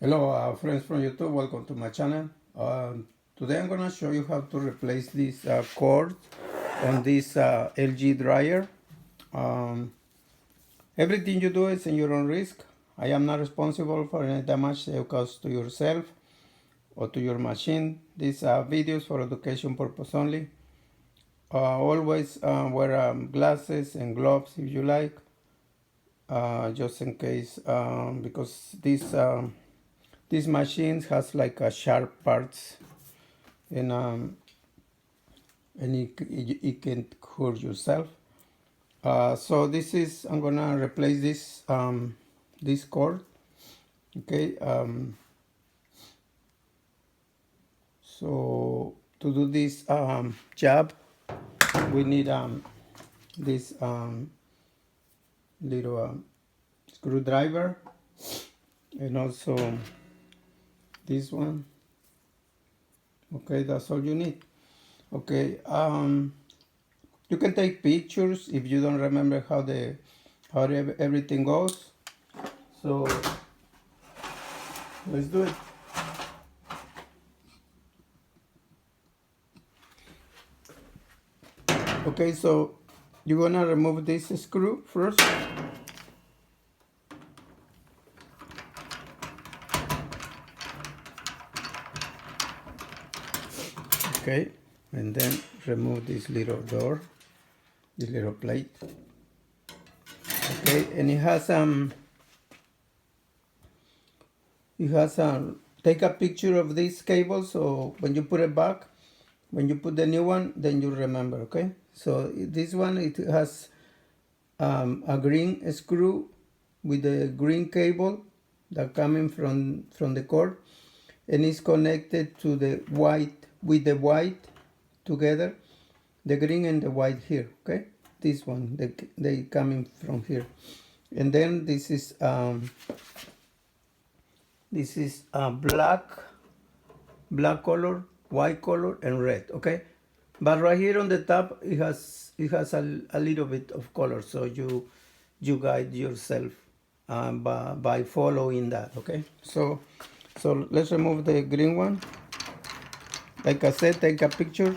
Hello friends from YouTube, welcome to my channel. Today I'm going to show you how to replace this cord on this LG dryer. Um, Everything you do is in your own risk. I am not responsible for any damage that you cause to yourself or to your machine. These are videos for education purpose only. Always wear glasses and gloves if you like, just in case, because this machine has like a sharp parts, and it can hurt yourself. So this is, I'm gonna replace this cord. Okay. So to do this job, we need this little screwdriver, and also this one. Okay, that's all you need. Okay. You can take pictures if you don't remember how everything goes. So let's do it. Okay, so you're gonna remove this screw first. Okay, and then remove this little door, this little plate. Okay, and it has take a picture of this cable, so when you put it back, when you put the new one, then you remember. Okay, so this one, it has a green screw with a green cable that coming from the cord, and it's connected to the white, with the white together, the green and the white here. Okay, this one, they coming from here, and then this is black color, white color, and red. Okay, but right here on the top, it has a little bit of color, so you guide yourself by following that. Okay, so let's remove the green one. Like I said, take a picture,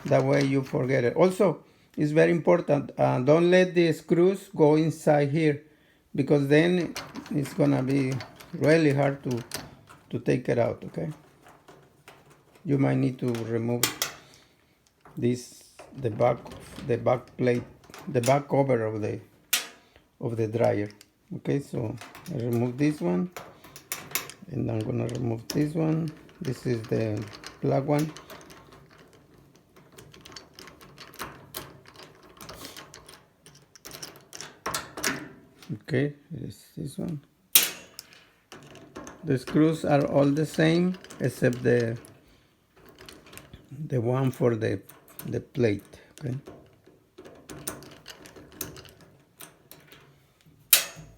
that way you forget it. Also, it's very important, don't let the screws go inside here, because then it's gonna be really hard to take it out. Okay, you might need to remove the back plate, the back cover of the dryer. Okay, so I remove this one, and I'm gonna remove this one. This is the black one. Okay, it's this one. The screws are all the same except the one for the plate. Okay.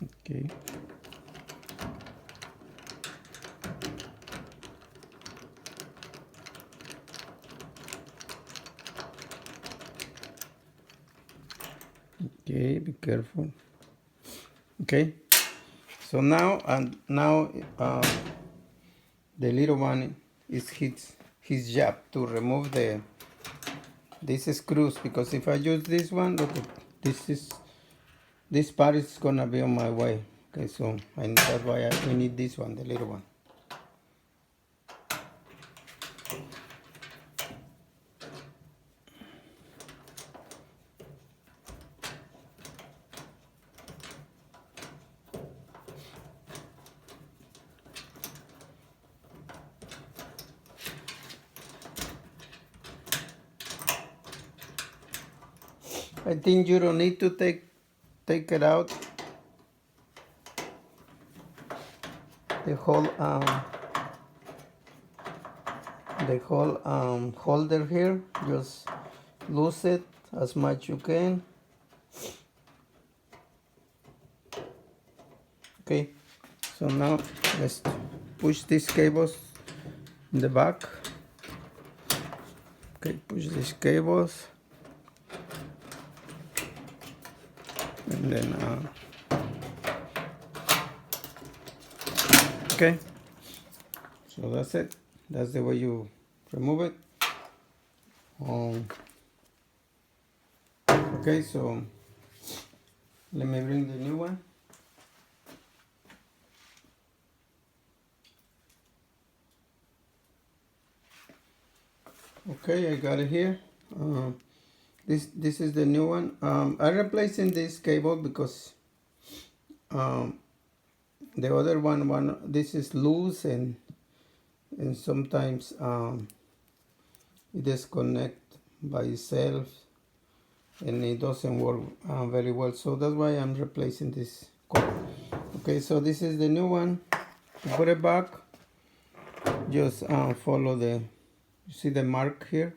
Okay. Okay, be careful. Okay, so now the little one is his job to remove these screws, because if I use this one, look, this part is gonna be on my way. Okay, so that's why we need this one, the little one. I think you don't need to take it out. The whole holder here, just loose it as much you can. Okay, so now let's push these cables in the back. Okay, push these cables, and then okay, So that's it. That's the way you remove it. Okay, so let me bring the new one. Okay, I got it here. This is the new one. I'm replacing this cable because the other one this is loose and sometimes it disconnect by itself and it doesn't work very well. So that's why I'm replacing this cord. Okay, so this is the new one. To put it back, just follow the, you see the mark here,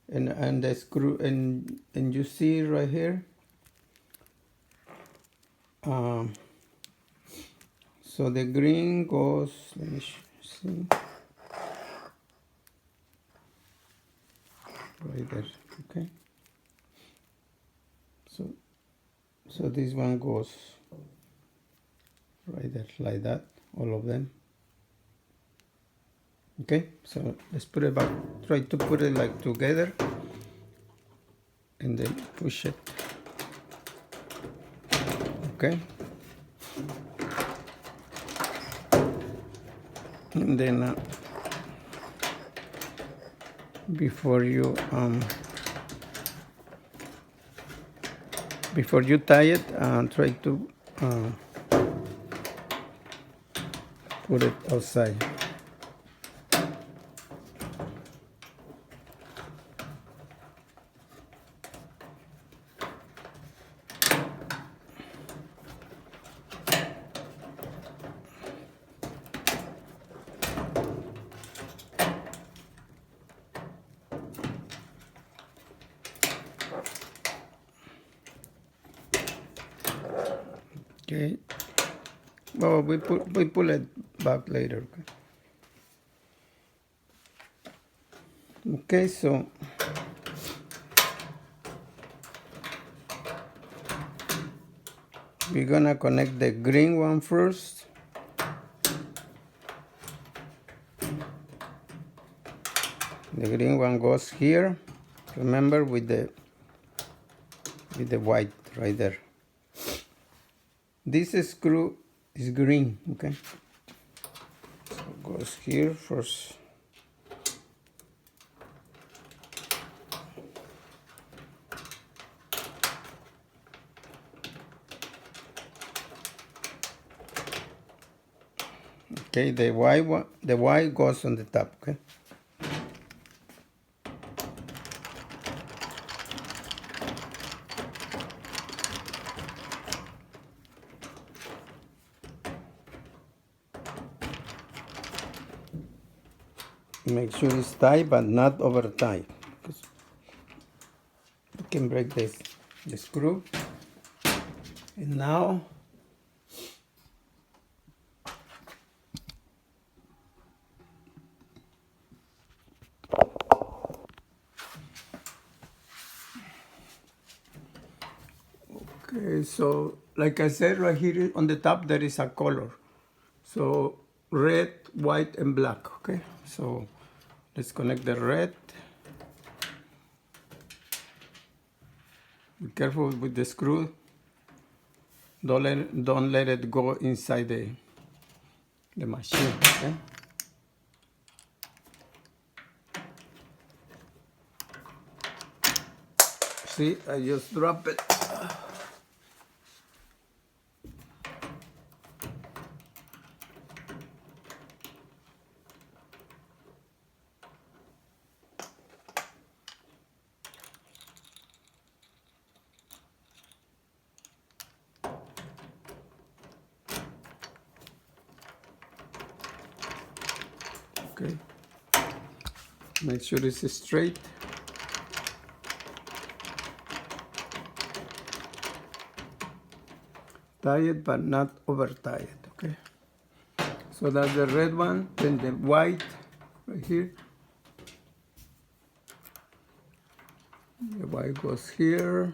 and the screw, and you see right here. So the green goes, let me see, right there. Okay. So this one goes right there, like that, all of them. Okay, so let's put it back. Try to put it like together and then push it. Okay. And then before you tie it, try to put it outside. Okay. Well, we pull it back later. Okay. Okay, so we're gonna connect the green one first. The green one goes here. Remember with the white right there. This screw is green, okay? So it goes here first. Okay, the white goes on the top, okay? Make sure it's tight, but not over tight. You can break the screw. And now, okay, so like I said, right here on the top there is a color. So red, white, and black, okay? So let's connect the red. Be careful with the screw. Don't let it go inside the machine, okay? See, I just drop it. Okay. Make sure it's straight. Tie it, but not over tie it, okay? So that's the red one, then the white right here. The white goes here.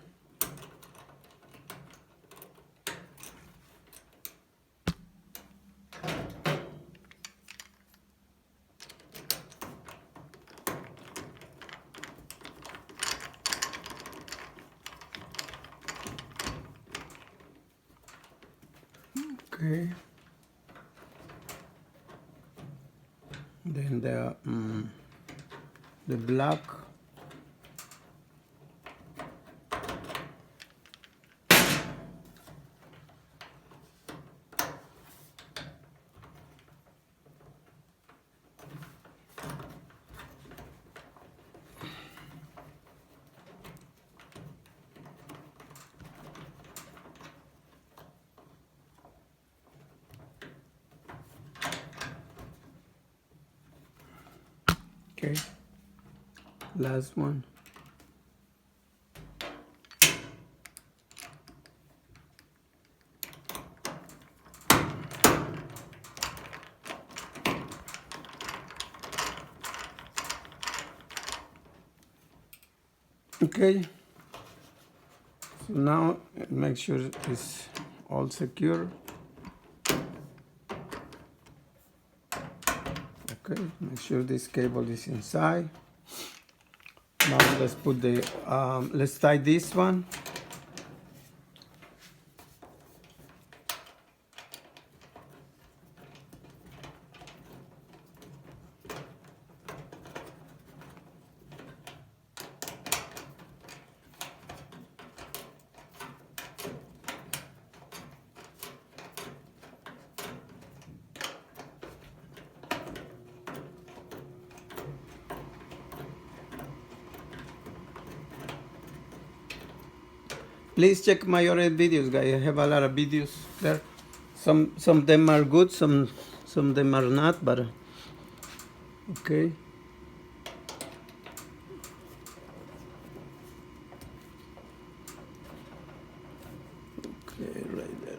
Okay. Then the black. Okay, last one. Okay, so now make sure it's all secure. Okay, make sure this cable is inside. Now let's put the, let's tie this one. Please check my other videos, guys. I have a lot of videos there. Some of them are good, some of them are not, but okay. Okay, right there.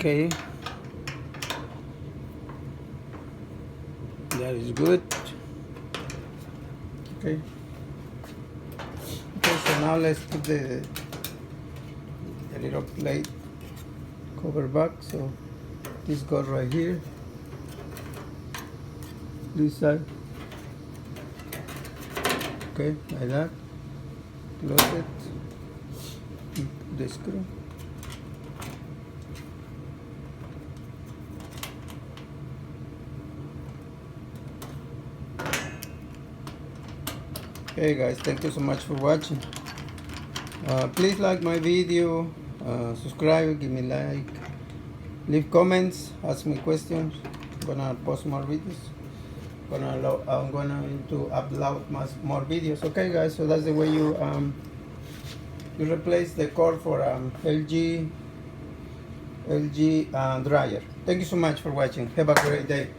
Okay, that is good. Okay. Okay, so now let's put the little plate cover back. So this goes right here, this side. Okay, like that. Close it. Put the screw. Hey guys, thank you so much for watching. Please like my video, subscribe, give me like, leave comments, ask me questions. I'm gonna post more videos. I'm gonna to upload more videos. Okay guys, so that's the way you replace the cord for LG dryer. Thank you so much for watching. Have a great day.